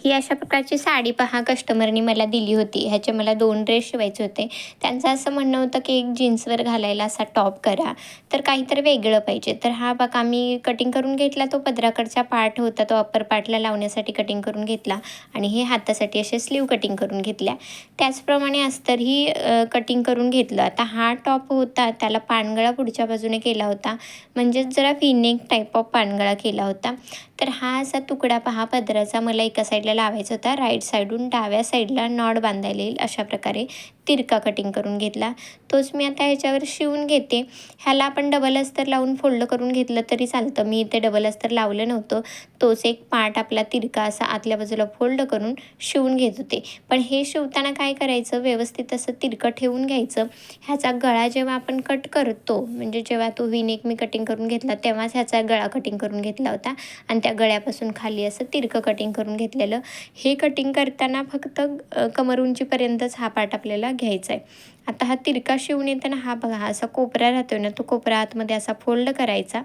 ही अशा प्रकारची साडी पहा कस्टमरनी मला दिली होती. ह्याचे मला 2 ड्रेस शिवायचे होते. त्यांचं असं म्हणणं होतं की एक जीन्सवर घालायला असा टॉप करा, तर काहीतरी वेगळं पाहिजे. तर हा बघा मी कटिंग करून घेतला. तो पदराकडचा पार्ट होता तो अप्पर पार्टला लावण्यासाठी कटिंग करून घेतला आणि हे हातासाठी असे स्लीव्ह कटिंग करून घेतल्या. त्याचप्रमाणे अस्तरही कटिंग करून घेतलं. आता हा टॉप होता त्याला पानगळा पुढच्या बाजूने केला होता, म्हणजेच जरा व्ही-नेक टाईप ऑफ पानगळा केला होता. तर हा असा तुकडा पहा पदराचा मला एका साईडला लावायचा होता. राईट साईडून डाव्या साईडला नॉट बांधायला येईल अशा प्रकारे तिरका कटिंग करून घेतला. तोच मी आता ह्याच्यावर शिवून घेते. ह्याला आपण डबल अस्तर लावून फोल्ड करून घेतलं तरी चालतं. मी इथे डबल अस्तर लावलं नव्हतं. तोच एक पार्ट आपला तिरका असा आतल्या बाजूला फोल्ड करून शिवून घेत होते. पण हे शिवताना काय करायचं, व्यवस्थित असं तिरकं ठेवून घ्यायचं. ह्याचा गळा जेव्हा आपण कट करतो, म्हणजे जेव्हा तो व्ही-नेक मी कटिंग करून घेतला तेव्हाच ह्याचा गळा कटिंग करून घेतला होता आणि त्या गळ्यापासून खाली असं तिरकं कटिंग करून घेतलेलं. हे कटिंग करताना फक्त कमर उंचीपर्यंतच हा पार्ट आपल्याला घ्यायचा आहे. आता हा तिरका शिवून येताना हा बघा हा असा कोपरा राहतो ना, तो कोपरा आतमध्ये असा फोल्ड करायचा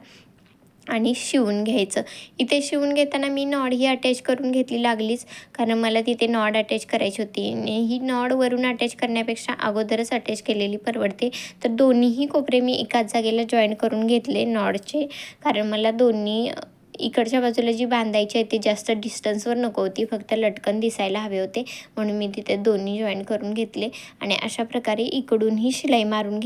आणि शिवून घ्यायचं. इथे शिवून घेताना मी नॉड ही अटॅच करून घेतली लागलीच, कारण मला तिथे नॉड अटॅच करायची होती आणि ही नॉड वरून अटॅच करण्यापेक्षा अगोदरच अटॅच केलेली परवडते. तर दोन्हीही कोपरे मी एकाच जागेला जॉईन करून घेतले नॉडचे, कारण मला दोन्ही इकडच्या बाजूला जी बांधायची आहे ती जास्त डिस्टन्सवर नको होती, फक्त लटकन दिसायला हवे होते, म्हणून मी तिथे दोन्ही जॉईन करून घेतले आणि अशा प्रकारे इकडूनही शिलाई मारून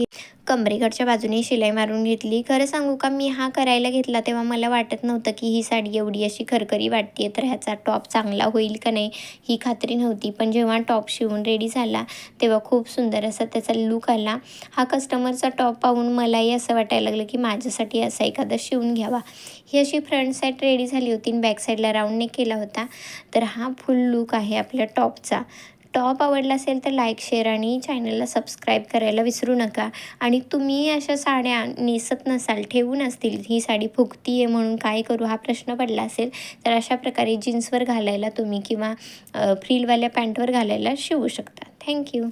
कमरेकडच्या बाजूने शिलाई मारून घेतली. खरं सांगू का, मी हा करायला घेतला तेव्हा मला वाटत नव्हतं की ही साडी एवढी अशी खरखरी वाटते आहे, तर ह्याचा टॉप चांगला होईल का नाही ही खात्री नव्हती. पण जेव्हा टॉप शिवून रेडी झाला तेव्हा खूप सुंदर असा त्याचा लूक आला. हा कस्टमरचा टॉप पाहून मलाही असं वाटायला लागलं की माझ्यासाठी असा एखादा शिवून घ्यावा. ही अशी फ्रंट साईड रेडी झाली होती आणि बॅक साईडला राऊंड नेक केला होता. तर हा फुल लूक आहे आपल्या टॉपचा. टॉप आवडला असेल तर लाईक, शेअर आणि चॅनलला सबस्क्राईब करायला विसरू नका. आणि तुम्ही अशा साड्या नेसत नसाल, ठेवून असतील, ही साडी फुगती आहे म्हणून काय करू हा प्रश्न पडला असेल, तर अशा प्रकारे जीन्सवर घालायला तुम्ही किंवा फ्रिलवाल्या पॅन्टवर घालायला शिवू शकता. थँक्यू.